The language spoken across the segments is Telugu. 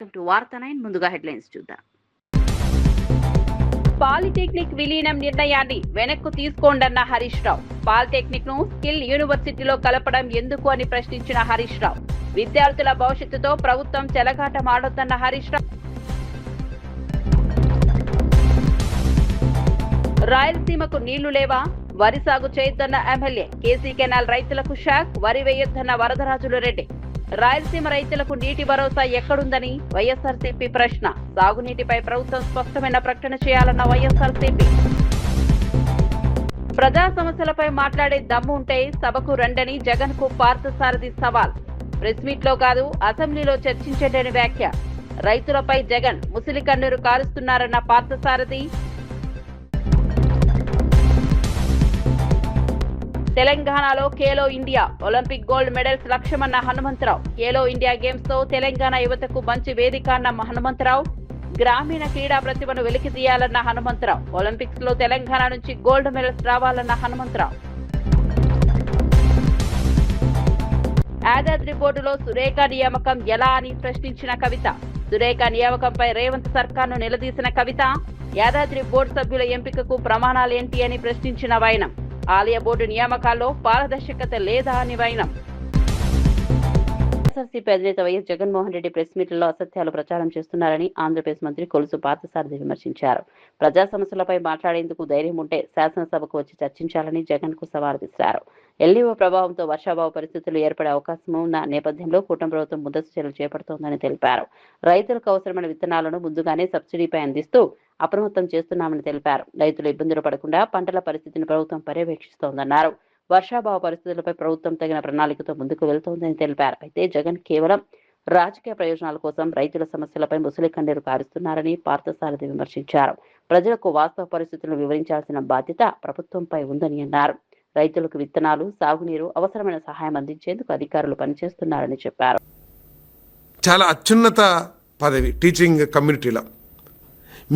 ముందుగా హెడ్లైన్స్ చూద్దాం. పాలిటెక్నిక్ విలీనం నిర్ణయాన్ని వెనక్కు తీసుకోండన్న హరీష్ రావు. పాలిటెక్నిక్ ను స్కిల్ యూనివర్సిటీలో కలపడం ఎందుకు అని ప్రశ్నించిన హరీష్ రావు. విద్యార్థుల భవిష్యత్తుతో ప్రభుత్వం చెలగాటమాడొద్దన్న హరీష్ రావు. రాయలసీమకు నీళ్లు లేవా? వరి సాగు చేయొద్దన్న ఎమ్మెల్యే. కేసీ కెనాల్ రైతులకు షాక్. వరి వేయొద్దన్న వరదరాజులు రెడ్డి. రాయలసీమ రైతులకు నీటి భరోసా ఎక్కడుందని వైఎస్ఆర్సీపీ ప్రశ్న. సాగునీటిపై ప్రభుత్వం స్పష్టమైన ప్రకటన చేయాలన్న వైఎస్ఆర్సీపీ. ప్రజా సమస్యలపై మాట్లాడే దమ్ము ఉంటే సభకు రండని జగన్ కు పార్థసారథి సవాల్. ప్రెస్ మీట్ లో కాదు అసెంబ్లీలో చర్చించండి వ్యాఖ్య. రైతులపై జగన్ ముసిలి కన్నీరు కారుస్తున్నారన్న పార్థసారథి. తెలంగాణలో Khelo India Olympic gold medals లక్ష్యమన్న హనుమంతరావు. ఖేలో ఇండియా గేమ్స్ తో తెలంగాణ యువతకు మంచి వేదిక అన్న హనుమంతరావు. గ్రామీణ క్రీడా ప్రతిభను వెలికి తీయాలన్న హనుమంతరావు. ఒలింపిక్స్ లో తెలంగాణ నుంచి గోల్డ్ మెడల్స్ రావాలన్న హనుమంతరావు. యాదాద్రి బోర్డులో సురేఖ నియామకం ఎలా అని ప్రశ్నించిన కవిత. సురేఖ నియామకంపై రేవంత్ సర్కార్ను నిలదీసిన కవిత. యాదాద్రి బోర్డు సభ్యుల ఎంపికకు ప్రమాణాలేంటి అని ప్రశ్నించిన వైనం. ఆలయ బోర్డు నియామకాల్లో పారదర్శకత లేదా అని వైనం. వైఎస్ఆర్సీపీ అధినేత వైఎస్ జగన్మోహన్ రెడ్డి ప్రెస్ మీట్లలో అసత్యాలు ప్రచారం చేస్తున్నారని ఆంధ్రప్రదేశ్ మంత్రి కొలుసు పార్థసారథి విమర్శించారు. ప్రజా సమస్యలపై మాట్లాడేందుకు ధైర్యం ఉంటే శాసనసభకు వచ్చి చర్చించాలని జగన్ కు సవాల్ విసిరారు. ఎల్నినో ప్రభావంతో వర్షాభావ పరిస్థితులు ఏర్పడే అవకాశం ఉన్న నేపథ్యంలో కూటమి ప్రభుత్వం ముందస్తు చర్యలు చేపడుతోందని తెలిపారు. రైతులకు అవసరమైన విత్తనాలను ముందుగానే సబ్సిడీపై అందిస్తూ అప్రమత్తం చేస్తున్నామని తెలిపారు. రైతులు ఇబ్బందులు పడకుండా పంటల పరిస్థితిని ప్రభుత్వం పర్యవేక్షిస్తోందన్నారు. వర్షాభావ పరిస్థితులపై ప్రభుత్వం తగిన ప్రణాళికతో ముందుకు వెళ్తోందని తెలిపారు. అయితే జగన్ కేవలం రాజకీయ ప్రయోజనాల కోసం రైతుల సమస్యలపై ముసలి కన్నీరు కారుస్తున్నారని పార్థసారథి విమర్శించారు. ప్రజలకు వాస్తవ పరిస్థితులను వివరించాల్సిన బాధ్యత ప్రభుత్వంపై ఉందని అన్నారు. రైతులకు విత్తనాలు, సాగునీరు, అవసరమైన సహాయం అందించేందుకు అధికారులు పనిచేస్తున్నారని చెప్పారు. చాలా అత్యున్నత పదవి టీచింగ్ కమ్యూనిటీలో.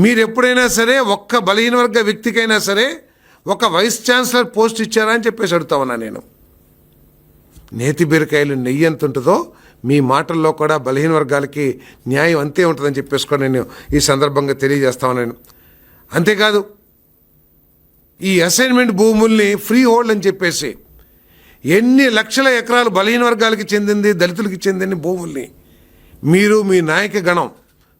మీరు ఎప్పుడైనా సరే ఒక్క బలహీన వర్గ వ్యక్తికైనా సరే ఒక వైస్ ఛాన్సలర్ పోస్ట్ ఇచ్చారా అని చెప్పేసి అడుగుతా ఉన్నా నేను. నేతి బీరకాయలు నెయ్యి ఎంత ఉంటుందో మీ మాటల్లో కూడా బలహీన వర్గాలకి న్యాయం అంతే ఉంటుందని చెప్పేసుకొని నేను ఈ సందర్భంగా తెలియజేస్తా ఉన్నాను. అంతేకాదు ఈ అసైన్మెంట్ భూముల్ని ఫ్రీ హోల్డ్ అని చెప్పేసి ఎన్ని లక్షల ఎకరాలు బలహీన వర్గాలకి చెందింది, దళితులకి చెందిన భూముల్ని మీరు మీ నాయక గణం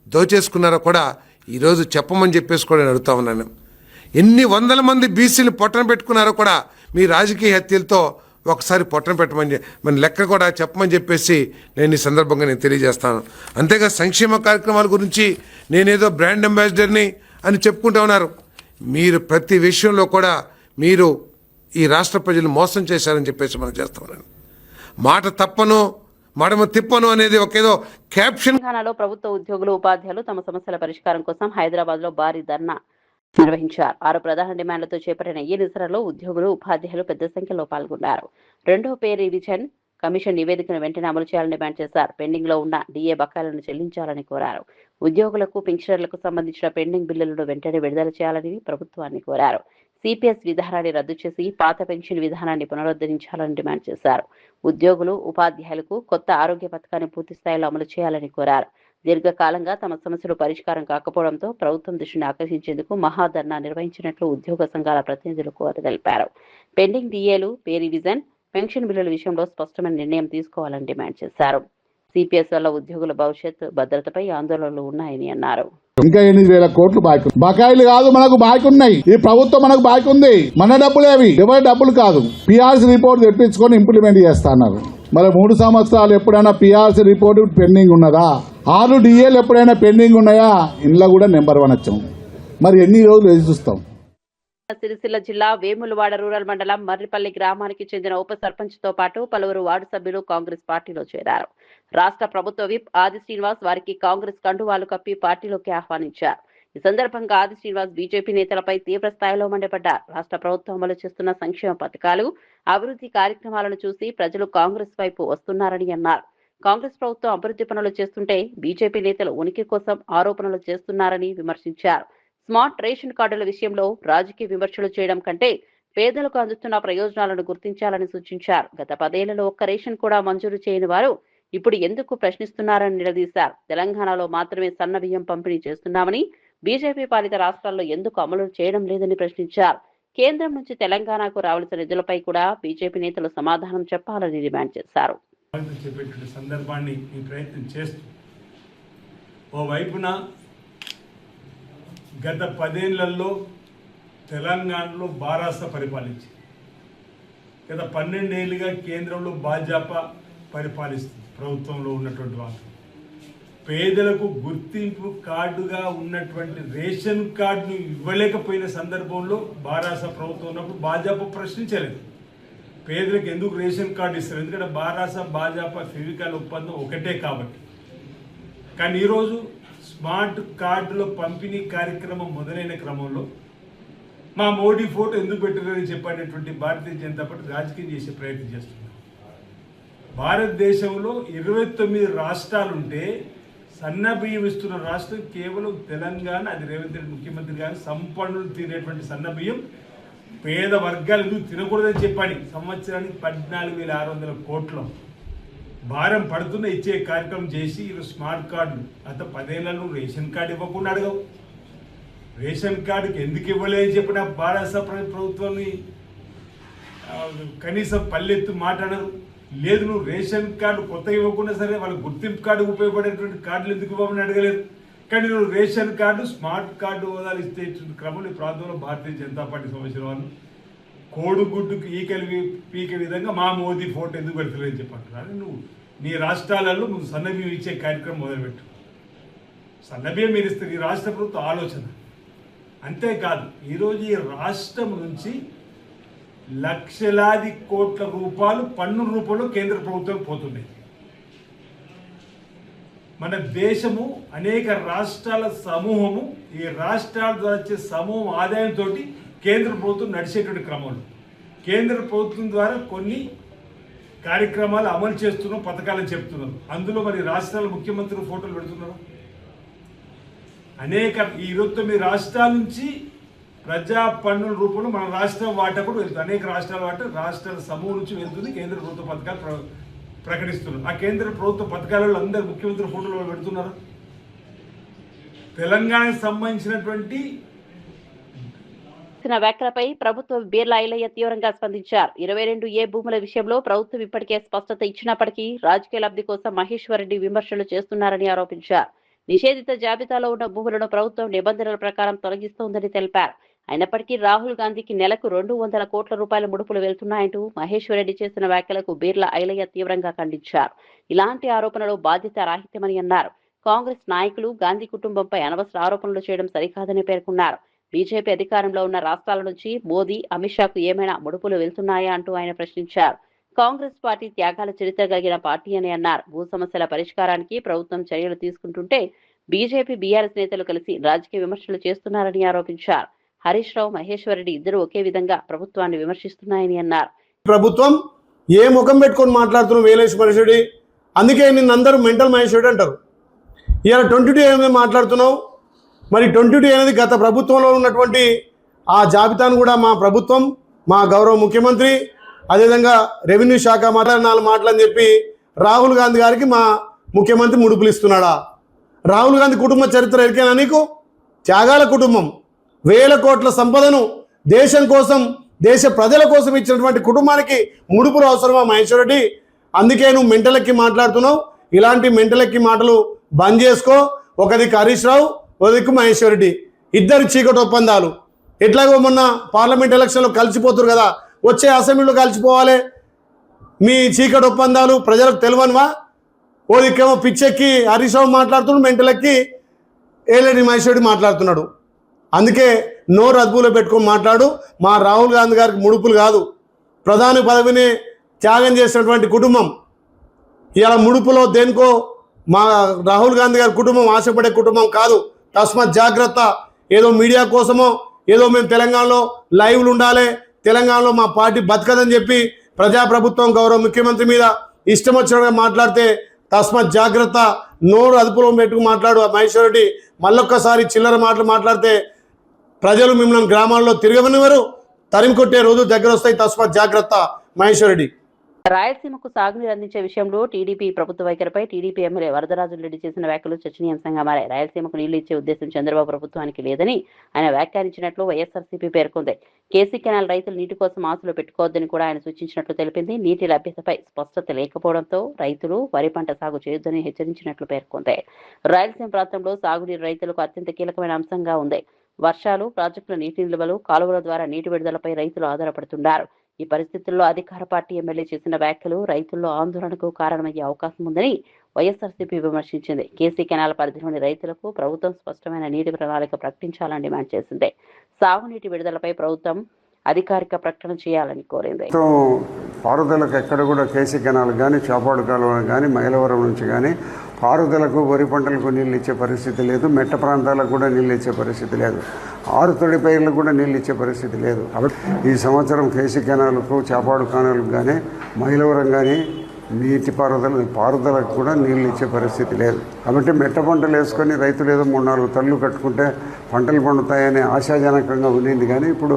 దోచేసుకున్నారో కూడా ఈరోజు చెప్పమని చెప్పేసి కూడా నేను అడుగుతా ఉన్నాను. ఎన్ని వందల మంది బీసీలు పొట్టన పెట్టుకున్నారో కూడా మీ రాజకీయ హత్యలతో ఒకసారి పొట్టన పెట్టమని మన లెక్క కూడా చెప్పమని చెప్పేసి నేను ఈ సందర్భంగా నేను తెలియజేస్తాను. అంతేగా సంక్షేమ కార్యక్రమాల గురించి నేనేదో బ్రాండ్ అంబాసిడర్ని అని చెప్పుకుంటూ ఉన్నారు. మీరు ప్రతి విషయంలో కూడా మీరు ఈ రాష్ట్ర ప్రజలు మోసం చేశారని చెప్పేసి మనం చేస్తా ఉన్నాను. మాట తప్పను మడమ తిప్పను అనేది ఒకేదో క్యాప్షన్. తెలంగాణలో ప్రభుత్వ ఉద్యోగులు, ఉపాధ్యాయులు తమ సమస్యల పరిష్కారం కోసం హైదరాబాద్ లో భారీ ధర్నా నిర్వహించారు. 6 ప్రధాన డిమాండ్లతో చేపట్టిన ఈ నిరసనలో ఉద్యోగులు, ఉపాధ్యాయులు పెద్ద సంఖ్యలో పాల్గొన్నారు. రెండో పే రివిజన్ కమిషన్ నివేదికను వెంటనే అమలు చేయాలని డిమాండ్ చేశారు. పెండింగ్ లో ఉన్న డిఏ బకాయిలను చెల్లించాలని కోరారు. ఉద్యోగులకు, పెన్షనర్లకు సంబంధించిన పెండింగ్ బిల్లులను వెంటనే విడుదల చేయాలని ప్రభుత్వాన్ని కోరారు. సిపిఎస్ విధానాన్ని రద్దు చేసి పాత పెన్షన్ విధానాన్ని పునరుద్ధరించాలని డిమాండ్ చేశారు. ఉద్యోగులు, ఉపాధ్యాయులకు కొత్త ఆరోగ్య పథకాన్ని పూర్తి స్థాయిలో అమలు చేయాలని కోరారు. దీర్ఘకాలంగా తమ సమస్యలు పరిష్కారం కాకపోవడంతో ప్రభుత్వం దృష్టిని ఆకర్షించేందుకు మహాధర్నా నిర్వహించినట్లు ఉద్యోగ సంఘాల ప్రతినిధులు తెలిపారు. పెండింగ్ డిఏలు, పే రివిజన్, పెన్షన్ బిల్లుల విషయంలో స్పష్టమైన నిర్ణయం తీసుకోవాలని డిమాండ్ చేశారు. సిపిఎస్ వల్ల ఉద్యోగుల భవిష్యత్ భద్రతపై ఆందోళనలు ఉన్నాయని అన్నారు. ఇంకా 8,000 కోట్లు బాకీ. బకాయిలు కాదు, మనకు బాకీ ఉన్నాయి. ఈ ప్రభుత్వం మనకు బాకీ ఉంది. మన డబ్బులు ఏవి, ఎవరి డబ్బులు కాదు. పిఆర్సీ రిపోర్ట్ తెప్పించుకొని ఇంప్లిమెంట్ చేస్తున్నారు. మరి 3 సంవత్సరాలు ఎప్పుడైనా పిఆర్సీ రిపోర్ట్ పెండింగ్ ఉన్నదా? 6 డిఏలు ఎప్పుడైనా పెండింగ్ ఉన్నాయా? ఇంట్లో కూడా నెంబర్ 1 వచ్చాం. మరి ఎన్ని రోజులు ఎదురు చూస్తాం? సిరిసిల్ల జిల్లా వేములవాడ రూరల్ మండలం మర్రిపల్లి గ్రామానికి చెందిన ఉప సర్పంచ్ తో పాటు పలువురు వార్డు సభ్యులు కాంగ్రెస్ పార్టీలో చేరారు. రాష్ట్ర ప్రభుత్వ విప్ ఆది శ్రీనివాస్ వారికి కాంగ్రెస్ కండువాలు కప్పి పార్టీలోకి ఆహ్వానించారు. ఈ సందర్భంగా ఆది శ్రీనివాస్ బీజేపీ నేతలపై తీవ్ర స్థాయిలో మండిపడ్డారు. రాష్ట్ర ప్రభుత్వం అమలు చేస్తున్న సంక్షేమ పథకాలు, అభివృద్ధి కార్యక్రమాలను చూసి ప్రజలు కాంగ్రెస్ వైపు వస్తున్నారని అన్నారు. కాంగ్రెస్ ప్రభుత్వం అభివృద్ధి పనులు చేస్తుంటే బీజేపీ నేతలు ఉనికి కోసం ఆరోపణలు చేస్తున్నారని విమర్శించారు. స్మార్ట్ రేషన్ కార్డుల విషయంలో రాజకీయ విమర్శలు చేయడం కంటే పేదలకు అందుతున్న ప్రయోజనాలను గుర్తించాలని సూచించారు. గత 10 ఏళ్లలో ఒక్క రేషన్ కూడా మంజూరు చేయని వారు ఇప్పుడు ఎందుకు ప్రశ్నిస్తున్నారని నిలదీశారు. తెలంగాణలో మాత్రమే సన్న బియ్యం పంపిణీ చేస్తున్నామని, బీజేపీ పాలిత రాష్ట్రాల్లో ఎందుకు అమలు చేయడం లేదని ప్రశ్నించారు. కేంద్రం నుంచి తెలంగాణకు రావాల్సిన నిధులపై కూడా బీజేపీ నేతలు సమాధానం చెప్పాలని డిమాండ్ చేశారు. చెప్పేటువంటి సందర్భాన్ని ఈ ప్రయత్నం చేస్తూ ఓవైపున గత 10 ఏళ్లలో తెలంగాణలో బారాస పరిపాలించి గత 12 ఏళ్ళుగా కేంద్రంలో భాజపా పరిపాలిస్తుంది. ప్రభుత్వంలో ఉన్నటువంటి వాళ్ళు పేదలకు గుర్తింపు కార్డుగా ఉన్నటువంటి రేషన్ కార్డును ఇవ్వలేకపోయిన సందర్భంలో బారాస ప్రభుత్వం ఉన్నప్పుడు భాజపా ప్రశ్నించలేదు. పేదలకు ఎందుకు రేషన్ కార్డు ఇస్తారు, ఎందుకంటే బారాస భాజపా ఫెవికాల్ ఒప్పందం ఒకటే కాబట్టి. కానీ ఈరోజు స్మార్ట్ కార్డుల పంపిణీ కార్యక్రమం మొదలైన క్రమంలో మా మోడీ ఫోటో ఎందుకు పెట్టారని చెప్పేటటువంటి భారతీయ జనతా పార్టీ రాజకీయం చేసే ప్రయత్నం చేస్తున్నారు. భారతదేశంలో 29 రాష్ట్రాలుంటే సన్న బియ్యం ఇస్తున్న రాష్ట్రం కేవలం తెలంగాణ. అది రేవంత్ రెడ్డి ముఖ్యమంత్రి గారు సంపన్నులు తినేటువంటి సన్న బియ్యం పేద వర్గాలు ఎందుకు తినకూడదని చెప్పని సంవత్సరానికి 14,600 కోట్ల భారం పడుతున్న ఇచ్చే కార్యక్రమం చేసి ఈరోజు స్మార్ట్ కార్డులు గత 10 ఏళ్లలో రేషన్ కార్డు ఇవ్వకుండా అడగవు. రేషన్ కార్డుకి ఎందుకు ఇవ్వలేదని చెప్పిన భారత ప్రభుత్వాన్ని కనీసం పల్లెత్తు మాట్లాడరు. లేదు, నువ్వు రేషన్ కార్డు కొత్త ఇవ్వకుండా సరే వాళ్ళ గుర్తింపు కార్డు ఉపయోగపడేటువంటి కార్డులు ఎందుకు ఇవ్వమని అడగలేదు. కానీ నువ్వు రేషన్ కార్డు స్మార్ట్ కార్డు హోదాలు ఇస్తే క్రమంలో ఈ ప్రాంతంలో భారతీయ జనతా పార్టీ సంబంధించిన వాళ్ళు కోడిగుడ్డుకు ఈకలు పీకే విధంగా మా మోదీ ఫోటో ఎందుకు పెడతలేదని చెప్పంటున్నారు. నువ్వు నీ రాష్ట్రాలలో నువ్వు సన్నబియ్యం ఇచ్చే కార్యక్రమం మొదలుపెట్టు. సన్నబియ్యం మీరు ఇస్తే ఈ రాష్ట్ర ప్రభుత్వ ఆలోచన. అంతేకాదు ఈరోజు ఈ రాష్ట్రం నుంచి లక్షలాది కోట్ల రూపాయలు పన్ను రూపంలో కేంద్ర ప్రభుత్వం పోతున్నాయి. మన దేశము అనేక రాష్ట్రాల సమూహము, ఈ రాష్ట్రాల ద్వారా వచ్చే సమూహం ఆదాయంతో కేంద్ర ప్రభుత్వం నడిచేటువంటి క్రమంలో కేంద్ర ప్రభుత్వం ద్వారా కొన్ని కార్యక్రమాలు అమలు చేస్తున్నాం, పథకాలను చెప్తున్నారు. అందులో మరి రాష్ట్రాల ముఖ్యమంత్రులు ఫోటోలు పెడుతున్నారు. అనేక 29 రాష్ట్రాల నుంచి ప్రజా పన్నుల రూపంలో మన రాష్ట్రం వాటా కూడా వెళ్తుంది. అనేక రాష్ట్రాల వాటా రాష్ట్రాల సమూహం నుంచి వెళ్తుంది. కేంద్ర ప్రభుత్వ పథకాలు ప్రకటిస్తున్నారు. ఆ కేంద్ర ప్రభుత్వ పథకాలలో అందరు ముఖ్యమంత్రి ఫోటోలు పెడుతున్నారు. తెలంగాణకు సంబంధించినటువంటి వ్యాఖ్యలపై ప్రభుత్వ బీర్లా ఐలయ్య తీవ్రంగా స్పందించారు. 22A భూముల విషయంలో ప్రభుత్వం ఇప్పటికే స్పష్టత ఇచ్చినప్పటికీ రాజకీయ లబ్ధి కోసం మహేశ్వర్ రెడ్డి విమర్శలు చేస్తున్నారని ఆరోపించారు. నిషేధిత జాబితాలో ఉన్న భూములను ప్రభుత్వం నిబంధనల ప్రకారం తొలగిస్తోందని తెలిపారు. అయినప్పటికీ రాహుల్ గాంధీకి నెలకు 200 కోట్ల రూపాయల ముడుపులు వెళ్తున్నాయంటూ మహేశ్వర్ రెడ్డి చేసిన వ్యాఖ్యలకు బీర్లా ఐలయ్య తీవ్రంగా ఖండించారు. ఇలాంటి ఆరోపణలు బాధ్యత రాహిత్యమని అన్నారు. కాంగ్రెస్ నాయకులు గాంధీ కుటుంబంపై అనవసర ఆరోపణలు చేయడం సరికాదని పేర్కొన్నారు. బీజేపీ అధికారంలో ఉన్న రాష్ట్రాల నుంచి మోదీ, అమిత్ షాకు ఏమైనా ముడుపులు వెళ్తున్నాయా అంటూ ఆయన ప్రశ్నించారు. కాంగ్రెస్ పార్టీ త్యాగాల చరిత్ర కలిగిన పార్టీ అని అన్నారు. భూ సమస్యల పరిష్కారానికి ప్రభుత్వం చర్యలు తీసుకుంటుంటే బీజేపీ, బీఆర్ఎస్ నేతలు కలిసి రాజకీయ విమర్శలు చేస్తున్నారని ఆరోపించారు. హరీష్ రావు, మహేశ్వర్ రెడ్డి ఇద్దరు ఒకే విధంగా ప్రభుత్వాన్ని విమర్శిస్తున్నాయని అన్నారు. ప్రభుత్వం ఏ ముఖం పెట్టుకొని మాట్లాడుతున్నావు వేలేష్ మహేశ్వరి, అందుకే నిన్నందరూ మెంటల్ మహేశ్వరి అంటారు. ఇవాళ 22 ఏమైనా మాట్లాడుతున్నావు. మరి 22 అనేది గత ప్రభుత్వంలో ఉన్నటువంటి ఆ జాబితాను కూడా మా ప్రభుత్వం, మా గౌరవ ముఖ్యమంత్రి, అదేవిధంగా రెవెన్యూ శాఖ మాట్లాడిన 4 మాటలని చెప్పి రాహుల్ గాంధీ గారికి మా ముఖ్యమంత్రి ముడుపులు ఇస్తున్నాడా? రాహుల్ గాంధీ కుటుంబ చరిత్ర ఎరికేనా నీకు? త్యాగాల కుటుంబం, వేల కోట్ల సంపదను దేశం కోసం, దేశ ప్రజల కోసం ఇచ్చినటువంటి కుటుంబానికి ముడుపులు అవసరమా మహేశ్వర్ రెడ్డి? అందుకే నువ్వు మెంటలెక్కి మాట్లాడుతున్నావు. ఇలాంటి మెంటలెక్కి మాటలు బంద్ చేసుకో. ఒక దిక్కు హరీష్ రావు, ఒక దిక్కు మహేశ్వర్ రెడ్డి, ఇద్దరు చీకటి ఒప్పందాలు. ఎట్లాగో మొన్న పార్లమెంట్ ఎలక్షన్లో కలిసిపోతున్నారు కదా, వచ్చే అసెంబ్లీలో కలిసిపోవాలి. మీ చీకటి ఒప్పందాలు ప్రజలకు తెలియనివా? ఓ దిక్కేమో పిచ్చెక్కి హరీష్ రావు మాట్లాడుతున్నాడు, మెంటలెక్కి ఏలేని మహేశ్వర్ రెడ్డి మాట్లాడుతున్నాడు. అందుకే నోరు అదుపులో పెట్టుకొని మాట్లాడు. మా రాహుల్ గాంధీ గారికి ముడుపులు కాదు, ప్రధాని పదవిని త్యాగం చేసినటువంటి కుటుంబం. ఇవాళ ముడుపులో దేనికో మా రాహుల్ గాంధీ గారి కుటుంబం ఆశపడే కుటుంబం కాదు. తస్మాత్ జాగ్రత్త. ఏదో మీడియా కోసమో, ఏదో మేము తెలంగాణలో లైవ్లు ఉండాలి, తెలంగాణలో మా పార్టీ బతకదని చెప్పి ప్రజాప్రభుత్వం గౌరవ ముఖ్యమంత్రి మీద ఇష్టం వచ్చినట్టుగా మాట్లాడితే తస్మాత్ జాగ్రత్త. నోరు అదుపులో పెట్టుకు మాట్లాడు మహేశ్వర్ రెడ్డి. మళ్ళొక్కసారి చిల్లర మాటలు మాట్లాడితే ప్రజలు మిమ్మల్ని గ్రామాల్లో తిరగనివ్వరు, తరిమి కొట్టే రోజు దగ్గర వస్తాయి. తస్మాత్ జాగ్రత్త మహేశ్వర్ రెడ్డి. రాయలసీమకు సాగునీరు అందించే విషయంలో టీడీపీ ప్రభుత్వ వైఖరిపై టీడీపీ ఎమ్మెల్యే వరదరాజురెడ్డి చేసిన వ్యాఖ్యలు చర్చనీయాంశంగా మారాయి. రాయలసీమకు నీళ్లు ఇచ్చే ఉద్దేశం చంద్రబాబు ప్రభుత్వానికి లేదని ఆయన వ్యాఖ్యానించినట్లు వైఎస్ఆర్సీపీ పేర్కొంది. కేసీ కెనాల్ రైతులు నీటి కోసం ఆశలు పెట్టుకోవద్దని కూడా ఆయన సూచించినట్లు తెలిపింది. నీటి లభ్యతపై స్పష్టత లేకపోవడంతో రైతులు వరి పంట సాగు చేయొద్దని హెచ్చరించినట్లు పేర్కొంది. రాయలసీమ ప్రాంతంలో సాగునీరు రైతులకు అత్యంత కీలకమైన అంశంగా ఉంది. వర్షాలు, ప్రాజెక్టుల నీటి నిల్వలు, కాలువల ద్వారా నీటి విడుదలపై రైతులు ఆధారపడుతున్నారు. ఈ పరిస్థితుల్లో అధికార పార్టీ ఎమ్మెల్యే చేసిన వ్యాఖ్యలు రైతుల్లో ఆందోళనకు కారణమయ్యే అవకాశం ఉందని వైఎస్ఆర్సీపీ విమర్శించింది. కేసీ కెనాల్ పరిధిలోని రైతులకు ప్రభుత్వం స్పష్టమైన నీటి ప్రణాళిక ప్రకటించాలని డిమాండ్ చేసింది. సాగునీటి విడుదలపై ప్రభుత్వం అధికారిక ప్రకటన చేయాలని కోరింది. పారుదలకు ఎక్కడ కూడా కేసీ కెనాల్ కానీ, చాపాడు కాలువ కానీ, మైలవరం నుంచి కానీ పారుదలకు, వరి పంటలకు నీళ్ళు ఇచ్చే పరిస్థితి లేదు. మెట్ట ప్రాంతాలకు కూడా నీళ్ళు ఇచ్చే పరిస్థితి లేదు. ఆరుతడి పైర్లకు కూడా నీళ్ళు ఇచ్చే పరిస్థితి లేదు. కాబట్టి ఈ సంవత్సరం కేసీ కెనాలకు, చాపాడు కాలువలకు కానీ, మైలవరం కానీ పారుదలకు కూడా నీళ్ళు ఇచ్చే పరిస్థితి లేదు. కాబట్టి మెట్ట పంటలు వేసుకొని రైతులు ఏదో 3-4 తళ్ళు కట్టుకుంటే పంటలు పండుతాయనే ఆశాజనకంగా ఉండింది. కానీ ఇప్పుడు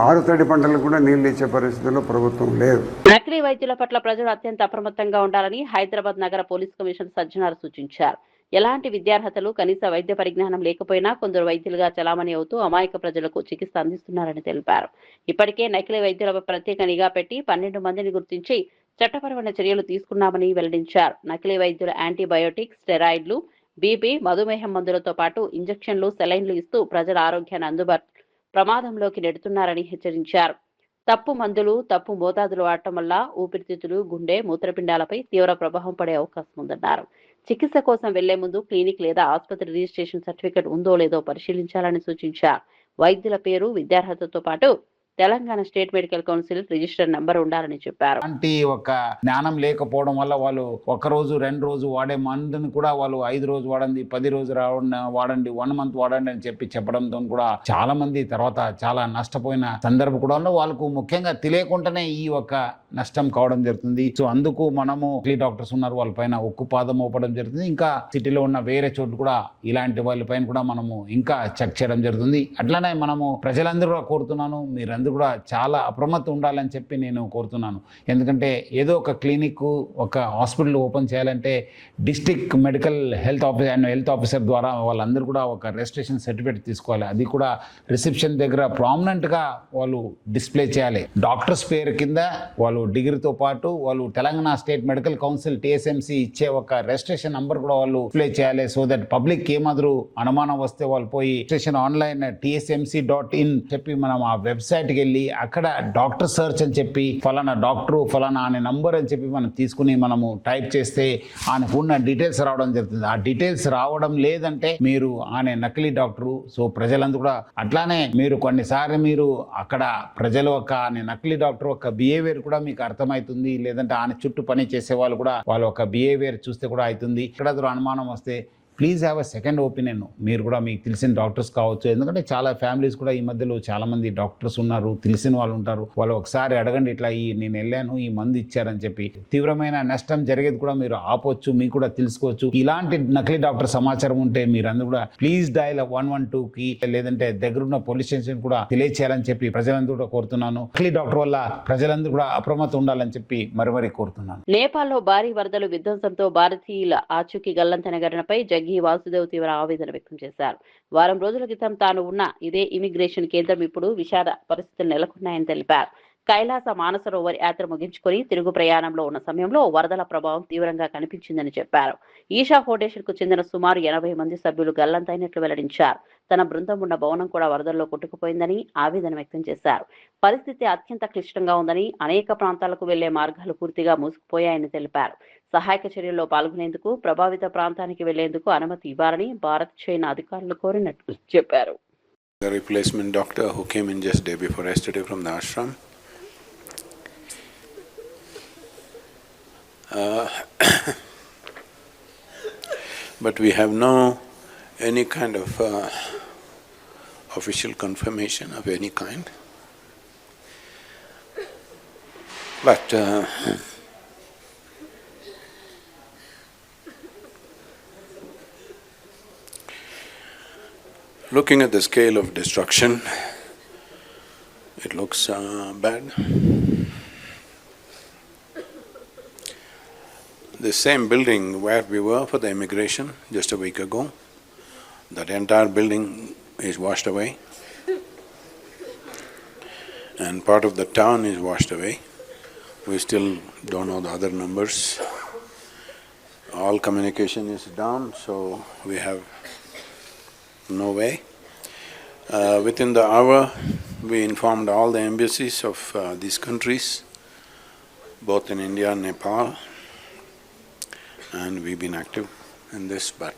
6 తడి పంటలకు కూడా నీళ్ళు ఇచ్చే పరిస్థితిలో ప్రభుత్వం లేదు. నకిలీ వైద్యుల పట్ల ప్రజలు అత్యంత అప్రమత్తంగా ఉండాలని హైదరాబాద్ నగర పోలీస్ కమిషనర్ సజ్జనార్ సూచించారు. ఎలాంటి విద్యార్హతలు, కనీస వైద్య పరిజ్ఞానం లేకపోయినా కొందరు వైద్యులుగా చలామణి అవుతూ అమాయక ప్రజలకు చికిత్స అందిస్తున్నారని తెలిపారు. ఇప్పటికే నకిలీ వైద్యులపై ప్రత్యేక నిఘా పెట్టి 12 మందిని గుర్తించి చట్టపరమైన చర్యలు తీసుకున్నామని వెల్లడించారు. నకిలీ వైద్యుల యాంటీబయోటిక్స్, స్టెరాయిడ్లు, బీపీ, మధుమేహం మందులతో పాటు ఇంజెక్షన్లు, సెలైన్లు ఇస్తూ ప్రజల ఆరోగ్యాన్ని ప్రమాదంలోకి నెడుతున్నారని హెచ్చరించారు. తప్పు మందులు, తప్పు మోతాదులు వాడటం వల్ల ఊపిరితిత్తులు, గుండె, మూత్రపిండాలపై తీవ్ర ప్రభావం పడే అవకాశం ఉందన్నారు. చికిత్స కోసం వెళ్లే ముందు క్లినిక్ లేదా ఆసుపత్రి రిజిస్ట్రేషన్ సర్టిఫికెట్ ఉందో లేదో పరిశీలించాలని సూచించారు. వైద్యుల పేరు, విద్యార్హతతో పాటు Telangana state medical council register number ఉండాలని చెప్పారు. అంటే ఒక జ్ఞానం లేకపోవడం వల్ల వాళ్ళు 1 రోజు 2 రోజు వాడే మందుని కూడా వాళ్ళు 5 రోజు వాడండి, 10 రోజు వాడండి, 1 మంత్ వాడండి అని చెప్పడంతో కూడా చాలా మంది తర్వాత చాలా నష్టపోయిన సందర్భం కూడా వాళ్ళకు ముఖ్యంగా తెలియకుండానే ఈ ఒక నష్టం కావడం జరుగుతుంది. సో అందుకు మనము డాక్టర్స్ ఉన్నారు, వాళ్ళ పైన ఉక్కు పాదం మోపడం జరుగుతుంది. ఇంకా సిటీలో ఉన్న వేరే చోటు కూడా ఇలాంటి వాళ్ళ పైన కూడా మనము ఇంకా చెక్ చేయడం జరుగుతుంది. అట్లనే మనము ప్రజలందరూ కూడా కోరుతున్నాను, మీరందరూ కూడా చాలా అప్రమత్తం ఉండాలని చెప్పి నేను కోరుతున్నాను. ఎందుకంటే ఏదో ఒక క్లినిక్, ఒక హాస్పిటల్ ఓపెన్ చేయాలంటే డిస్ట్రిక్ట్ మెడికల్ హెల్త్ ఆఫీసర్ ద్వారా వాళ్ళందరూ కూడా ఒక రిజిస్ట్రేషన్ సర్టిఫికేట్ తీసుకోవాలి. అది కూడా రిసెప్షన్ దగ్గర ప్రామినెంట్గా వాళ్ళు డిస్ప్లే చేయాలి. డాక్టర్స్ పేరు కింద వాళ్ళు డిగ్రీతో పాటు వాళ్ళు Telangana state medical council TSMC ఇచ్చే ఒక రిజిస్ట్రేషన్ నంబర్ కూడా వాళ్ళు డిస్ప్లే చేయాలి. సో దట్ పబ్లిక్ ఏమాదిరి అనుమానం వస్తే వాళ్ళు పోయి రిజిస్ట్రేషన్ ఆన్లైన్ tsmc.in చెప్పి మనం ఆ వెబ్సైట్కి వెళ్ళి అక్కడ డాక్టర్ సర్చ్ అని చెప్పి ఫలానా డాక్టరు ఫలానా అనే నంబర్ అని చెప్పి మనం తీసుకుని మనము టైప్ చేస్తే ఆయనకు ఉన్న డీటెయిల్స్ రావడం జరుగుతుంది. ఆ డీటెయిల్స్ రావడం లేదంటే మీరు ఆయన నకిలీ డాక్టరు. సో ప్రజలందరూ కూడా అట్లానే మీరు కొన్నిసార్లు మీరు అక్కడ ప్రజలు ఒక ఆయన నకిలీ డాక్టర్ ఒక బిహేవియర్ కూడా మీకు అర్థమవుతుంది. లేదంటే ఆయన చుట్టూ పని చేసే వాళ్ళు కూడా వాళ్ళ ఒక బిహేవియర్ చూస్తే కూడా అవుతుంది. ఇక్కడ అనుమానం వస్తే please have a second opinion. మీరు కూడా మీకు తెలిసిన డాక్టర్స్ కావచ్చు. ఎందుకంటే చాలా ఫ్యామిలీస్ కూడా ఈ మధ్యలో చాలా మంది డాక్టర్స్ ఉన్నారు, తెలిసిన వాళ్ళు ఉంటారు. వాళ్ళు ఒకసారి అడగండి, ఇట్లా నేను వెళ్ళాను, ఈ మందు ఇచ్చారని చెప్పి తీవ్రమైన నష్టం జరిగేది కూడా మీరు ఆపొచ్చు, మీకు కూడా తెలుసుకోవచ్చు. ఇలాంటి నకిలీ డాక్టర్ సమాచారం ఉంటే మీరందరూ కూడా ప్లీజ్ డయల్ 112కి లేదంటే దగ్గరున్న పోలీస్ స్టేషన్ కూడా తెలియచేయాలని చెప్పి ప్రజలందరూ కూడా కోరుతున్నాను. నకిలీ డాక్టర్ వల్ల ప్రజలందరూ కూడా అప్రమత్తం ఉండాలని చెప్పి మరీ కోరుతున్నాను. నేపాల్లో భారీ వరదలు విధ్వంసంతో భారతీయుల ఆచూకీ గల్లంతైన ఘటనపై వాసుదేవ్ తీవ్ర ఆవేదన వ్యక్తం చేశారు. వారం రోజుల క్రితం తాను ఉన్న ఇదే ఇమిగ్రేషన్ కేంద్రం ఇప్పుడు విషాద పరిస్థితులు నెలకొన్నాయని తెలిపారు. కైలాస మానసరోవర్ యాత్ర ముగించుకొని తిరుగు ప్రయాణంలో ఉన్న సమయంలో వరదల ప్రభావం తీవ్రంగా కనిపించిందని చెప్పారు. ఈషా ఫౌండేషన్ కు చెందిన సుమారు 80 మంది సభ్యులు గల్లంతైనట్లు వెల్లడించారు. తన బృందం ఉన్న భవనం కూడా వరదల్లో కొట్టుకుపోయిందని ఆవేదన వ్యక్తం చేశారు. పరిస్థితి అత్యంత క్లిష్టంగా ఉందని, అనేక ప్రాంతాలకు వెళ్లే మార్గాలు పూర్తిగా మూసుకుపోయాయని తెలిపారు. సహాయక చర్యల్లో పాల్గొనేందుకు ప్రభావిత ప్రాంతానికి వెళ్లేందుకు అనుమతి ఇవ్వాలని భారత్ చైనా అధికారులు కోరినట్లు చెప్పారు. The replacement doctor who came in just day before yesterday from the ashram. But we have no any kind of official confirmation of any kind. But looking at the scale of destruction, it looks bad. the same building where we were for the immigration just a week ago, that entire building is washed away. And part of the town is washed away. We still don't know the other numbers. All communication is down, so we have no way. Within the hour, we informed all the embassies of these countries, both in India and Nepal, and we've been active in this, but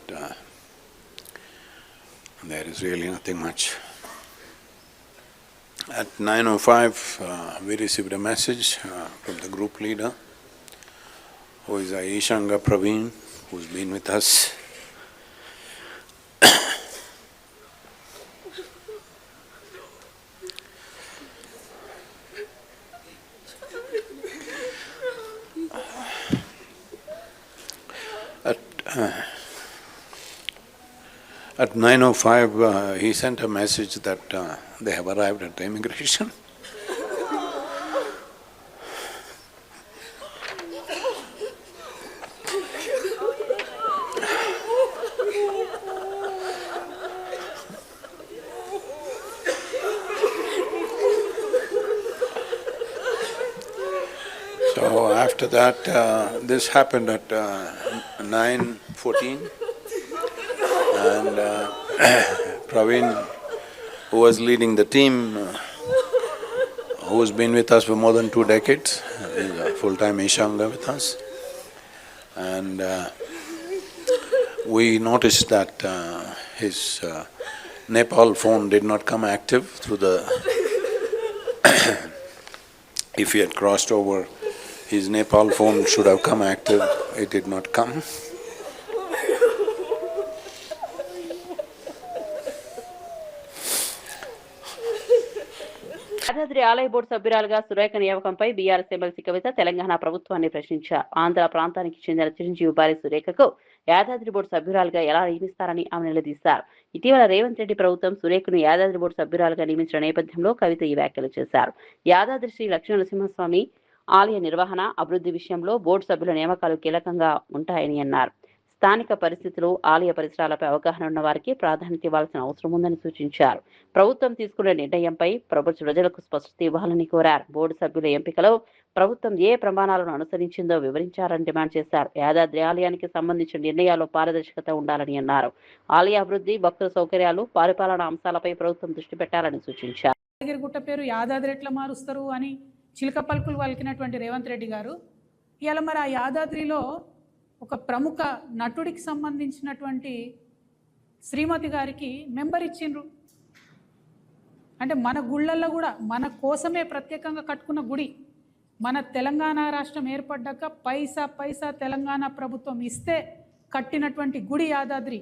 there is really nothing much. At 9:05, we received a message from the group leader, who is Ishanga Praveen, who's been with us. At 9:05, he sent a message that they have arrived at the immigration. So after that, this happened at 9:14. And Praveen, who was leading the team, who's been with us for more than 2 decades, is a full-time Ishanga with us. And we noticed that his Nepal phone did not come active through the… If he had crossed over, his Nepal phone should have come active, it did not come. Yadadri ఆలయ బోర్డు సభ్యురాలుగా సురేఖ నియామకంపై బీఆర్ఎస్ ఎమ్మెల్సీ కవిత తెలంగాణ ప్రభుత్వాన్ని ప్రశ్నించారు. ఆంధ్ర ప్రాంతానికి చెందిన చిరంజీవి భార్య సురేఖకు యాదాద్రి బోర్డు సభ్యురాలుగా ఎలా నియమిస్తారని ఆమె నిలదీశారు. ఇటీవల రేవంత్ రెడ్డి ప్రభుత్వం సురేఖను యాదాద్రి బోర్డు సభ్యురాలుగా నియమించిన నేపథ్యంలో కవిత ఈ వ్యాఖ్యలు చేశారు. యాదాద్రి శ్రీ లక్ష్మీ నరసింహస్వామి ఆలయ నిర్వహణ, అభివృద్ధి విషయంలో బోర్డు సభ్యుల నియామకాలు కీలకంగా ఉంటాయని అన్నారు. స్థానిక పరిస్థితులు, ఆలయ పరిసరాలపై అవగాహన ఉన్న వారికి ప్రాధాన్యత ఇవ్వాల్సిన అవసరం ఉందని సూచించారు. ప్రభుత్వం తీసుకునే నిర్ణయంపై ప్రజలకు స్పష్టత ఇవ్వాలని కోరారు. బోర్డు సభ్యుల ఎంపికలో ప్రభుత్వం ఏ ప్రమాణాలను అనుసరించిందో వివరించాలని డిమాండ్ చేశారు. యాదాద్రి ఆలయానికి సంబంధించిన నిర్ణయాల్లో పారదర్శకత ఉండాలని అన్నారు. ఆలయ అభివృద్ధి, భక్తుల సౌకర్యాలు, పరిపాలనా అంశాలపై ప్రభుత్వం దృష్టి పెట్టాలని సూచించారు. గుట్ట పేరు యాదాద్రి ఎట్లా మారుస్తారు అని చిలక పలుకులు పలికినటువంటి రేవంత్ రెడ్డి గారు ఇవాళ మరి ఆ యాదాద్రిలో ఒక ప్రముఖ నటుడికి సంబంధించినటువంటి శ్రీమతి గారికి మెంబర్ ఇచ్చిండ్రు. అంటే మన గుళ్ళల్లో కూడా మన కోసమే ప్రత్యేకంగా కట్టుకున్న గుడి, మన తెలంగాణ రాష్ట్రం ఏర్పడ్డాక పైసా తెలంగాణ ప్రభుత్వం ఇస్తే కట్టినటువంటి గుడి యాదాద్రి.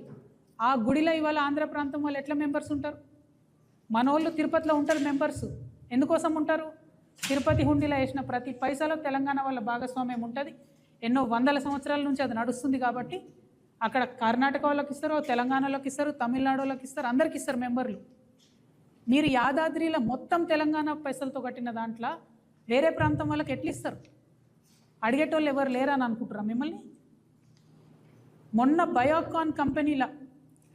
ఆ గుడిలో ఇవాళ ఆంధ్ర ప్రాంతం వాళ్ళు ఎట్లా మెంబర్స్ ఉంటారు? మన వాళ్ళు తిరుపతిలో ఉంటారు మెంబర్స్. ఎందుకోసం ఉంటారు? తిరుపతి హుండీలో వేసిన ప్రతి పైసాలో తెలంగాణ వాళ్ళ భాగస్వామ్యం ఉంటుంది. ఎన్నో వందల సంవత్సరాల నుంచి అది నడుస్తుంది కాబట్టి అక్కడ కర్ణాటక వాళ్ళకి ఇస్తారు, తెలంగాణలోకి ఇస్తారు, తమిళనాడు వాళ్ళకి ఇస్తారు, అందరికి ఇస్తారు మెంబర్లు. మీరు యాదాద్రిలో మొత్తం తెలంగాణ పైసలతో కట్టిన దాంట్లో వేరే ప్రాంతం వాళ్ళకి ఎట్లా ఇస్తారు? అడిగేటోళ్ళు ఎవరు లేరా అని అనుకుంటారా మిమ్మల్ని? మొన్న బయోకాన్ కంపెనీల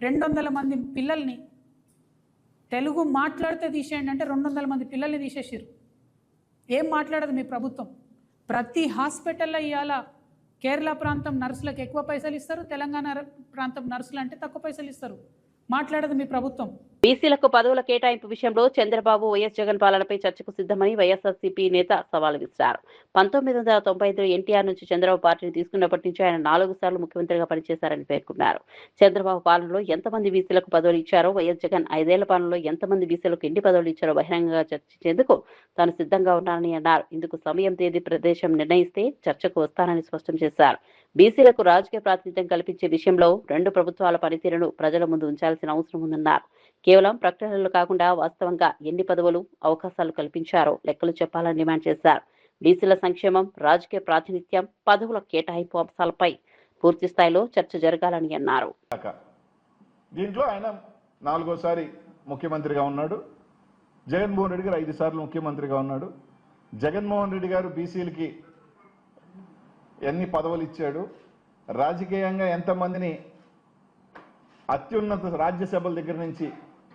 200 మంది పిల్లల్ని తెలుగు మాట్లాడితే తీసేయండి అంటే 200 మంది పిల్లల్ని తీసేసారు. ఏం మాట్లాడదు మీ ప్రభుత్వం? ప్రతి హాస్పిటల్లో ఇవాళ కేరళ ప్రాంతం నర్సులకు ఎక్కువ పైసలు ఇస్తారు, తెలంగాణ ప్రాంతం నర్సులు అంటే తక్కువ పైసలు ఇస్తారు. మాట్లాడదు మీ ప్రభుత్వం. బీసీలకు పదవుల కేటాయింపు విషయంలో చంద్రబాబు, వైఎస్ జగన్ పాలనపై చర్చకు సిద్ధమని వైఎస్ఆర్సీపీ నేత సవాల్ విసిరారు. 1995 ఎన్టీఆర్ నుంచి చంద్రబాబు పార్టీని తీసుకున్నప్పటి నుంచి ఆయన 4 సార్లు ముఖ్యమంత్రిగా పనిచేశారని పేర్కొన్నారు. చంద్రబాబు పాలనలో ఎంతమంది బీసీలకు పదవులు ఇచ్చారో, వైఎస్ జగన్ 5 ఏళ్ల పాలనలో ఎంతమంది బీసీలకు ఎన్ని పదవులు ఇచ్చారో బహిరంగంగా చర్చించేందుకు తాను సిద్ధంగా ఉన్నానని అన్నారు. ఇందుకు సమయం, తేదీ, ప్రదేశం నిర్ణయిస్తే చర్చకు వస్తానని స్పష్టం చేశారు. బీసీలకు రాజకీయ ప్రాతినిధ్యం కల్పించే విషయంలో 2 ప్రభుత్వాల పనితీరును ప్రజల ముందు ఉంచాల్సిన అవసరం ఉందన్నారు. కేవలం ప్రకటనలు కాకుండా వాస్తవంగా ఎన్ని పదవులు, అవకాశాలు కల్పించారో లెక్కలు చెప్పాలని డిమాండ్ చేశారు. బీసీల సంక్షేమం, రాజకీయ ప్రాతినిధ్యం, పదవుల కేటాయింపు అంశాలపై పూర్తి స్థాయిలో చర్చ జరగాలని అన్నారు. దీంట్లో ఆయన 4వ ముఖ్యమంత్రిగా ఉన్నాడు. జగన్మోహన్ రెడ్డి గారు 5 సార్లు ముఖ్యమంత్రిగా ఉన్నాడు. జగన్మోహన్ రెడ్డి గారు బీసీలకి ఎన్ని పదవులు ఇచ్చాడు, రాజకీయంగా ఎంతమందిని అత్యున్నత రాజ్యసభల దగ్గర నుంచి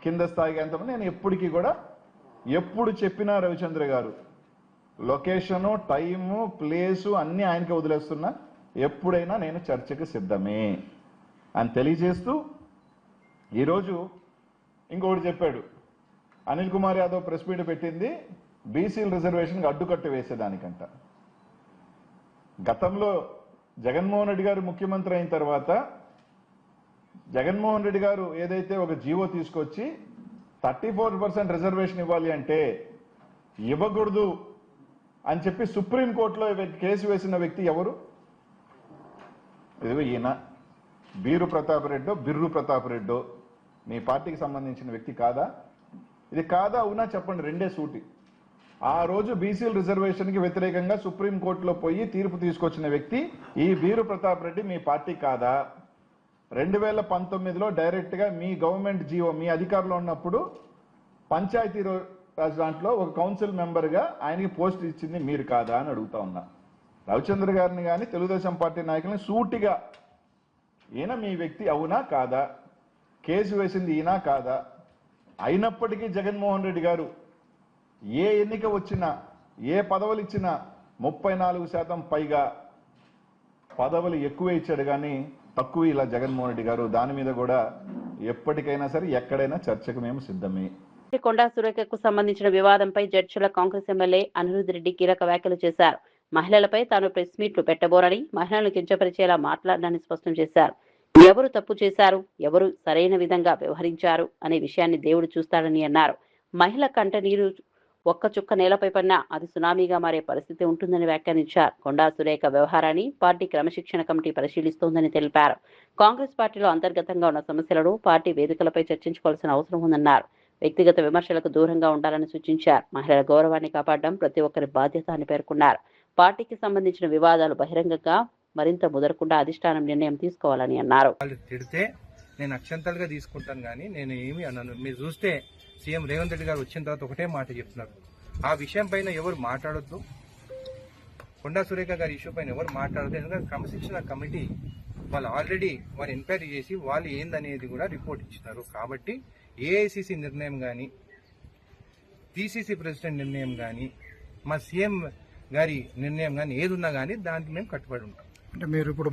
కింద స్థాయిగా ఎంతమంది, నేను ఎప్పటికీ కూడా ఎప్పుడు చెప్పినా రవిచంద్ర గారు లొకేషను, టైము, ప్లేసు అన్నీ ఆయనకే వదిలేస్తున్నా, ఎప్పుడైనా నేను చర్చకు సిద్ధమే అని తెలియజేస్తూ ఈరోజు ఇంకొకటి చెప్పాడు. అనిల్ కుమార్ యాదవ్ ప్రెస్ మీట్ పెట్టింది బీసీల రిజర్వేషన్కి అడ్డుకట్ట వేసేదానికంట. గతంలో జగన్మోహన్ రెడ్డి గారు ముఖ్యమంత్రి అయిన తర్వాత జగన్మోహన్ రెడ్డి గారు ఏదైతే ఒక జీవో తీసుకొచ్చి 34% రిజర్వేషన్ ఇవ్వాలి అంటే ఇవ్వకూడదు అని చెప్పి సుప్రీంకోర్టులో కేసు వేసిన వ్యక్తి ఎవరు? ఇదిగో ఈయన బీరు ప్రతాప్ రెడ్డో బిర్రు ప్రతాప్ రెడ్డో మీ పార్టీకి సంబంధించిన వ్యక్తి కాదా? ఇది కాదా అవునా చెప్పండి, రెండే సూటి. ఆ రోజు బీసీల రిజర్వేషన్కి వ్యతిరేకంగా సుప్రీంకోర్టులో పోయి తీర్పు తీసుకొచ్చిన వ్యక్తి ఈ బీరు ప్రతాప్ రెడ్డి మీ పార్టీ కాదా? 2019లో డైరెక్ట్గా మీ గవర్నమెంట్ జీవో మీ అధికారంలో ఉన్నప్పుడు పంచాయతీ రాజ్ దాంట్లో ఒక కౌన్సిల్ మెంబర్గా ఆయనకి పోస్ట్ ఇచ్చింది మీరు కాదా అని అడుగుతా ఉన్నా. రవిచంద్ర గారిని కానీ తెలుగుదేశం పార్టీ నాయకుల్ని సూటిగా ఈయన మీ వ్యక్తి అవునా కాదా, కేసు వేసింది ఈయన కాదా? అయినప్పటికీ జగన్మోహన్ రెడ్డి గారు ఏ ఎన్నిక వచ్చినా ఏ పదవులు ఇచ్చినా 34% పైగా పదవులు ఎక్కువే ఇచ్చాడు కానీ తక్కువ ఇలా జగన్మోహన్ రెడ్డి గారు. దాని మీద కూడా ఎప్పటికైనా సరే ఎక్కడైనా చర్చకు మేము సిద్ధమే. కొండా సురేఖకు సంబంధించిన వివాదంపై జడ్చల కాంగ్రెస్ ఎమ్మెల్యే అనిరుద్ రెడ్డి కీలక వ్యాఖ్యలు చేశారు. మహిళలపై తాను ప్రెస్ మీట్లు పెట్టబోరని, మహిళలను కించపరిచేలా మాట్లాడడాన్ని స్పష్టం చేశారు. ఎవరు తప్పు చేశారు, ఎవరు సరైన విధంగా వ్యవహరించారు అనే విషయాన్ని దేవుడు చూస్తాడని అన్నారు. మహిళ కంట నీరు ఒక్క చుక్క నేలపై పడినా అది సునామీగా మారే పరిస్థితి ఉంటుందని వ్యాఖ్యానించారు. కొండా సురేఖ వ్యవహారాన్ని పార్టీ క్రమశిక్షణ కమిటీ పరిశీలిస్తోందని తెలిపారు. కాంగ్రెస్ పార్టీలో అంతర్గతంగా ఉన్న సమస్యలను పార్టీ వేదికలపై చర్చించుకోవాల్సిన అవసరం ఉందన్నారు. వ్యక్తిగత విమర్శలకు దూరంగా ఉండాలని సూచించారు. మహిళల గౌరవాన్ని కాపాడడం ప్రతి ఒక్కరి బాధ్యత అని పేర్కొన్నారు. పార్టీకి సంబంధించిన వివాదాలు బహిరంగంగా మరింత ముదరకుండా అధిష్టానం నిర్ణయం తీసుకోవాలని అన్నారు. వాళ్ళు తిడితే నేను అక్షంతలుగా తీసుకుంటాను కానీ నేను ఏమి అన్నాను. మీరు చూస్తే సీఎం రేవంత్ రెడ్డి గారు వచ్చిన తర్వాత ఒకటే మాట చెప్తున్నారు, ఆ విషయం పైన ఎవరు మాట్లాడొద్దు, కొండా సురేఖ గారి ఇష్యూ పైన ఎవరు మాట్లాడద్దు. ఎందుకంటే క్రమశిక్షణ కమిటీ వాళ్ళు ఆల్రెడీ వారు ఎంక్వైరీ చేసి వాళ్ళు ఏందనేది కూడా రిపోర్ట్ ఇచ్చినారు. కాబట్టి ఏఐసిసి నిర్ణయం కానీ పిసిసి ప్రెసిడెంట్ నిర్ణయం కానీ మా సీఎం గారి నిర్ణయం కానీ ఏది ఉన్నా కానీ దానికి మేము కట్టుబడి ఉంటాం. అంటే మీరు ఇప్పుడు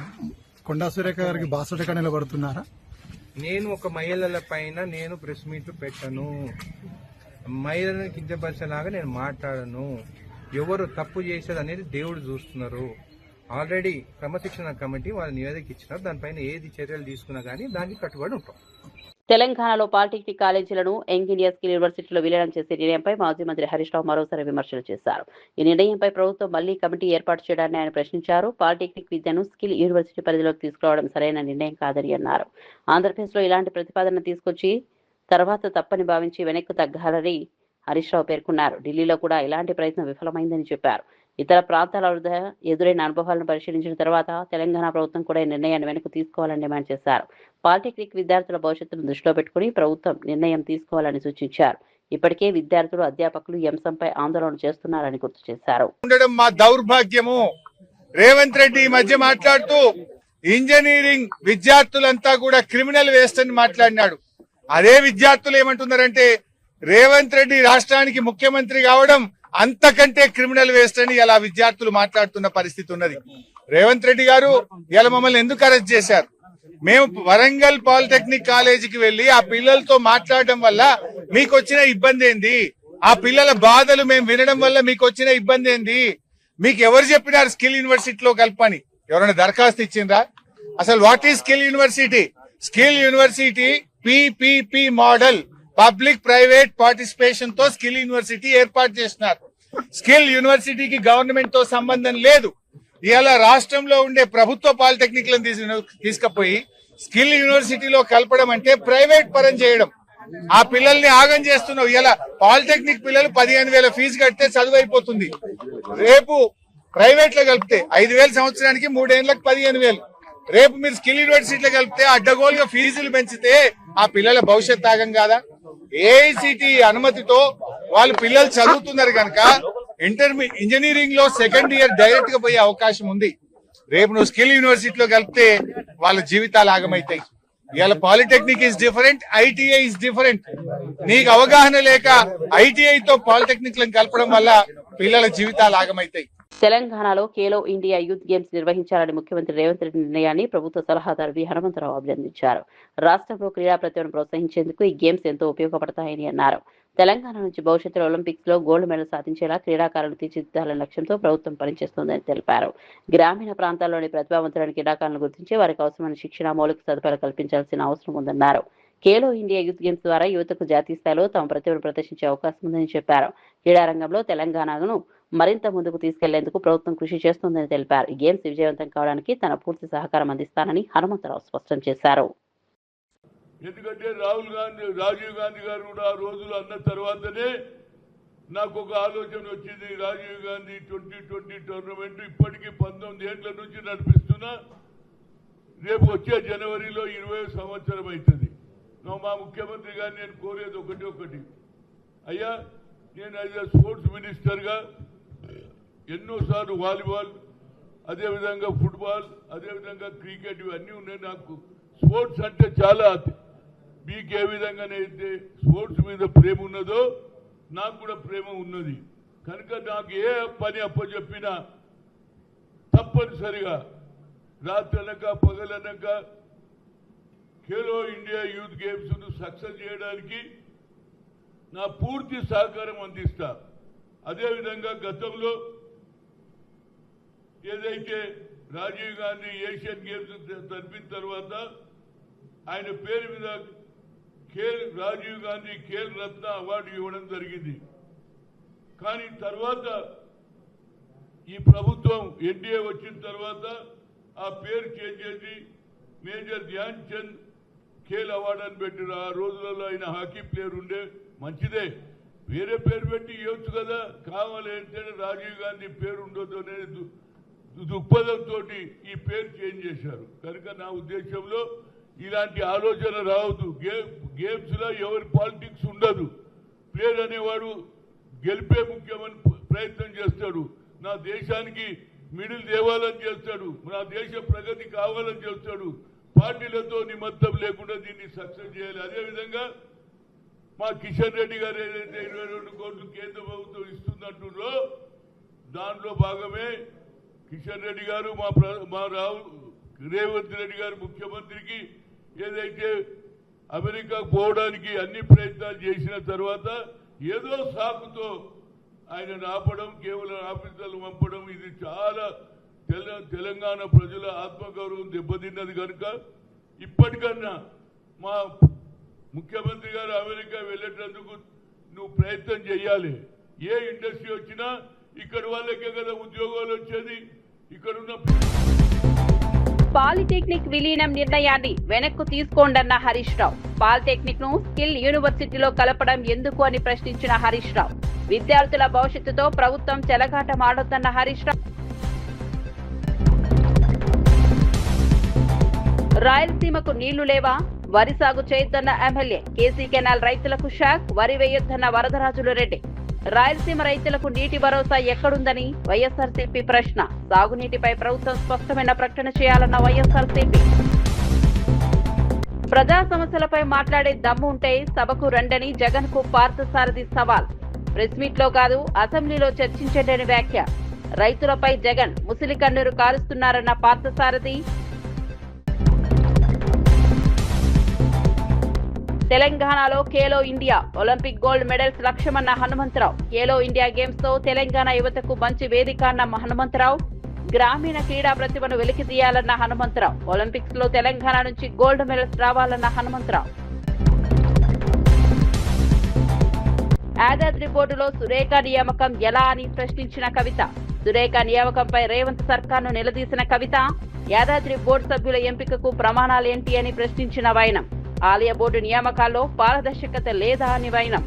కొండా సురేఖ గారికి బాసటగా నిలబడుతున్నారా? నేను ఒక మహిళల పైన నేను ప్రెస్ మీట్లు పెట్టను, మహిళలను కించపరిచేలాగా నేను మాట్లాడను. ఎవరు తప్పు చేసేది అనేది దేవుడు చూస్తున్నారు. ఆల్రెడీ క్రమశిక్షణ కమిటీ వాళ్ళ నివేదిక ఇచ్చినారు. దానిపైన ఏది చర్యలు తీసుకున్నా కానీ దానికి కట్టుబడి ఉంటాం. తెలంగాణలో పాలిటెక్నిక్ కాలేజీలను యంగ్ ఇండియా స్కిల్ యూనివర్సిటీలో విలీనం చేసే నిర్ణయంపై మాజీ మంత్రి హరీష్ రావు మరోసారి విమర్శలు చేశారు. ఈ నిర్ణయంపై ప్రభుత్వం మళ్లీ కమిటీ ఏర్పాటు చేయడాన్ని ఆయన ప్రశ్నించారు. పాలిటెక్నిక్ విద్యను స్కిల్ యూనివర్సిటీ పరిధిలోకి తీసుకురావడం సరైన నిర్ణయం కాదని అన్నారు. ఆంధ్రప్రదేశ్లో ఇలాంటి ప్రతిపాదన తీసుకొచ్చి తర్వాత తప్పని భావించి వెనక్కు తగ్గాలని హరీష్ రావు పేర్కొన్నారు. ఢిల్లీలో కూడా ఇలాంటి ప్రయత్నం విఫలమైందని చెప్పారు. ఇతర ప్రాంతాల వద్ద ఎదురైన అనుభవాలను పరిశీలించిన తర్వాత తెలంగాణ ప్రభుత్వం కూడా ఈ నిర్ణయాన్ని వెనక్కు తీసుకోవాలని డిమాండ్ చేశారు. పాలిటెక్నిక్ విద్యార్థుల భవిష్యత్తును దృష్టిలో పెట్టుకుని ప్రభుత్వం నిర్ణయం తీసుకోవాలని సూచించారు. ఇప్పటికే విద్యార్థులు, అధ్యాపకులు ఈ అంశంపై ఆందోళన చేస్తున్నారని గుర్తు చేశారు. మా దౌర్భాగ్యము. రేవంత్ రెడ్డి ఈ మధ్య మాట్లాడుతూ ఇంజనీరింగ్ విద్యార్థులంతా కూడా క్రిమినల్ వేస్ట్ అని మాట్లాడినాడు. అదే విద్యార్థులు ఏమంటున్నారంటే రేవంత్ రెడ్డి రాష్ట్రానికి ముఖ్యమంత్రి కావడం అంతకంటే క్రిమినల్ వేస్ట్ అని ఇలా విద్యార్థులు మాట్లాడుతున్న పరిస్థితి ఉన్నది. రేవంత్ రెడ్డి గారు ఇలా మమ్మల్ని ఎందుకు అరెస్ట్ చేశారు? మేము వరంగల్ పాలిటెక్నిక్ కాలేజీకి వెళ్లి ఆ పిల్లలతో మాట్లాడడం వల్ల మీకు వచ్చిన ఇబ్బంది ఏంది? ఆ పిల్లల బాధలు మేము వినడం వల్ల మీకు వచ్చిన ఇబ్బంది ఏంది? మీకు ఎవరు చెప్పినారు స్కిల్ యూనివర్సిటీలో కలపని? ఎవరైనా దరఖాస్తు ఇచ్చిండ్రా? అసలు what is skill university? Skill university PPP model, public private participation తో స్కిల్ యూనివర్సిటీ ఏర్పాటు చేస్తున్నారు. స్కిల్ యూనివర్సిటీకి గవర్నమెంట్ తో సంబంధం లేదు. ఇవాళ రాష్ట్రంలో ఉండే ప్రభుత్వ పాలిటెక్నిక్లను తీసుకుపోయి స్కిల్ యూనివర్సిటీలో కలపడం అంటే ప్రైవేట్ పరం చేయడం. ఆ పిల్లల్ని ఆగం చేస్తున్నావు. ఇలా పాలిటెక్నిక్ పిల్లలు 15,000 ఫీజు కడితే చదువు అయిపోతుంది. రేపు ప్రైవేట్ లో కలిపితే 5,000 సంవత్సరానికి, 3 ఏళ్లకు 15,000. రేపు మీరు స్కిల్ యూనివర్సిటీలో కలిపితే అడ్డగోలుగా ఫీజులు పెంచితే ఆ పిల్లల భవిష్యత్ ఆగం కాదా? ఏఐసిటి అనుమతితో వాళ్ళు పిల్లలు చదువుతున్నారు కనుక ఇంజనీరింగ్ లో సెకండ్ ఇయర్ డైరెక్ట్ గా పోయే అవకాశం ఉంది. రేపు నువ్వు స్కిల్ యూనివర్సిటీలో కలిపితే వాళ్ళ జీవితాలు ఆగమవుతాయి. ఇవాళ polytechnic is different, ITI is different. నీకు అవగాహన లేక ఐటీఐతో పాలిటెక్నిక్ లను కలపడం వల్ల పిల్లల జీవితాలు ఆగమవుతాయి. తెలంగాణలో ఖేలో ఇండియా యూత్ గేమ్స్ నిర్వహించాలని ముఖ్యమంత్రి రేవంత్ రెడ్డి నిర్ణయాన్ని ప్రభుత్వ సలహాదారు వి హనుమంతరావు అభినందించారు. రాష్ట్రంలో క్రీడా ప్రతిభను ప్రోత్సహించేందుకు ఈ గేమ్స్ ఎంతో ఉపయోగపడతాయని అన్నారు. తెలంగాణ నుంచి భవిష్యత్తులో ఒలింపిక్స్ లో గోల్డ్ మెడల్ సాధించేలా క్రీడాకారులను తీర్చిదిద్దాలనే లక్ష్యంతో ప్రభుత్వం పనిచేస్తోందని తెలిపారు. గ్రామీణ ప్రాంతాల్లోని ప్రతిభావంతులైన క్రీడాకారులను గుర్తించి వారికి అవసరమైన శిక్షణ, మౌలిక సదుపాయాలు కల్పించాల్సిన అవసరం ఉందన్నారు. ఖేలో ఇండియా యూత్ గేమ్స్ ద్వారా యువతకు జాతీయ స్థాయిలో తమ ప్రతిభను ప్రదర్శించే అవకాశం ఉందని చెప్పారు. క్రీడారంగంలో తెలంగాణను మరింత ముందుకు తీసుకెళ్లేందుకు ప్రభుత్వం కృషి చేస్తోందని తెలిపారు. ఈ గేమ్స్ విజయవంతం కావడానికి తన పూర్తి సహకారం అందిస్తానని హనుమంతరావు స్పష్టం చేశారు. ఎందుకంటే రాజీవ్ గాంధీ గారు కూడా ఆ రోజులు అన్న తర్వాతనే నాకు ఒక ఆలోచన వచ్చింది. రాజీవ్ గాంధీ 2020 టోర్నమెంట్ ఇప్పటికీ 19 ఏళ్ల నుంచి నడిపిస్తున్నా. రేపు వచ్చే జనవరిలో 20 సంవత్సరం అవుతుంది. మా ముఖ్యమంత్రి గారిని నేను కోరేది ఒకటి, అయ్యా నేను యాజ్ ఎ స్పోర్ట్స్ మినిస్టర్గా ఎన్నోసార్లు వాలీబాల్, అదేవిధంగా ఫుట్బాల్, అదేవిధంగా క్రికెట్ ఇవన్నీ ఉన్నాయి. నాకు స్పోర్ట్స్ అంటే చాలా, మీకు ఏ విధంగానైతే స్పోర్ట్స్ మీద ప్రేమ ఉన్నదో నాకు కూడా ప్రేమ ఉన్నది. కనుక నాకు ఏ పని అప్పచెప్పినా తప్పనిసరిగా రాత్రనక పగలనక ఖేలో ఇండియా యూత్ గేమ్స్ ను సక్సెస్ చేయడానికి నా పూర్తి సహకారం అందిస్తా. అదేవిధంగా గతంలో ఏదైతే రాజీవ్ గాంధీ ఏషియన్ గేమ్స్ జరిపిన తర్వాత ఆయన పేరు మీద రాజీవ్ గాంధీ ఖేల్ రత్న అవార్డు ఇవ్వడం జరిగింది. కానీ తర్వాత ఈ ప్రభుత్వం ఎన్డీఏ వచ్చిన తర్వాత ఆ పేరు చేంజ్ చేసి మేజర్ ధ్యాన్ చంద్ ఖేల్ అవార్డు అని పెట్టారు. ఆ రోజులలో ఆయన హాకీ ప్లేయర్ ఉండే, మంచిదే, వేరే పేరు పెట్టి ఇవ్వచ్చు కదా. కావాలి అంటే రాజీవ్ గాంధీ పేరు ఉండొద్దు అనే దృక్పథంతో ఈ పేరు చేంజ్ చేశారు. కనుక నా ఉద్దేశంలో ఇలాంటి ఆలోచన రావద్దు. గేమ్స్ లో ఎవరి పాలిటిక్స్ ఉండదు. ప్లేయర్ అనేవాడు గెలిపే ముఖ్యమని ప్రయత్నం చేస్తాడు. నా దేశానికి మిడిల్ తేవాలని చేస్తాడు, నా దేశ ప్రగతి కావాలని చేస్తాడు. పార్టీలతో నిమిత్తం లేకుండా దీన్ని సక్సెస్ చేయాలి. అదేవిధంగా మా కిషన్ రెడ్డి గారు ఏదైతే 22 కోట్లు కేంద్ర ప్రభుత్వం ఇస్తుందంటున్నారో దాంట్లో భాగమే కిషన్ రెడ్డి గారు మా రేవంత్ రెడ్డి గారు ముఖ్యమంత్రికి ఏదైతే అమెరికా పోవడానికి అన్ని ప్రయత్నాలు చేసిన తర్వాత ఏదో సాకుతో ఆయన ఆపడం, కేవలం ఆఫీసర్లు పంపడం, ఇది చాలా తెలంగాణ ప్రజల ఆత్మగౌరవం దెబ్బతిన్నది. కనుక ఇప్పటికన్నా మా ముఖ్యమంత్రి గారు అమెరికా వెళ్ళేటందుకు నువ్వు ప్రయత్నం చేయాలి. ఏ ఇండస్ట్రీ వచ్చినా ఇక్కడ వాళ్ళకే కదా ఉద్యోగాలు వచ్చేది. ఇక్కడున్న పాలిటెక్నిక్ విలీనం నిర్ణయాన్ని వెనక్కు తీసుకోండన్న హరీష్ రావు. పాలిటెక్నిక్ ను స్కిల్ యూనివర్సిటీలో కలపడం ఎందుకు అని ప్రశ్నించిన హరీష్ రావు. విద్యార్థుల భవిష్యత్తుతో ప్రభుత్వం చెలగాటమాడొద్దన్న హరీష్ రావు. రాయలసీమకు నీళ్లు లేవా? వరి సాగు చేయొద్దన్న ఎమ్మెల్యే. కేసీ కెనాల్ రైతులకు షాక్, వరి వేయొద్దన్న వరదరాజులు రెడ్డి. రాయలసీమ రైతులకు నీటి భరోసా ఎక్కడుందని వైఎస్ఆర్సీపీ ప్రశ్న. సాగునీటిపై ప్రభుత్వం స్పష్టమైన ప్రకటన చేయాలన్న వైఎస్ఆర్సీపీ. ప్రజా సమస్యలపై మాట్లాడే దమ్ము ఉంటే సభకు రండని జగన్ కు పార్థసారథి సవాల్. ప్రెస్ మీట్ లో కాదు అసెంబ్లీలో చర్చించండి వ్యాఖ్య. రైతులపై జగన్ ముసిలి కన్నీరు కారుస్తున్నారన్న పార్థసారథి. తెలంగాణలో Khelo India Olympic gold medals లక్ష్యమన్న హనుమంతరావు. ఖేలో ఇండియా గేమ్స్ తో తెలంగాణ యువతకు మంచి వేదిక అన్న హనుమంతరావు. గ్రామీణ క్రీడా ప్రతిభను వెలికితీయాలన్న హనుమంతరావు. ఒలింపిక్స్ లో తెలంగాణ నుంచి గోల్డ్ మెడల్స్ రావాలన్న హనుమంతరావు. యాదాద్రి బోర్డులో సురేఖ నియామకం ఎలా అని ప్రశ్నించిన కవిత. సురేఖ నియామకంపై రేవంత్ సర్కార్ను నిలదీసిన కవిత. యాదాద్రి బోర్డు సభ్యుల ఎంపికకు ప్రమాణాలేంటి అని ప్రశ్నించిన వైనం. ఆలయ బోర్డు నియామకాల్లో పారదర్శకత లేదా అని వైనం.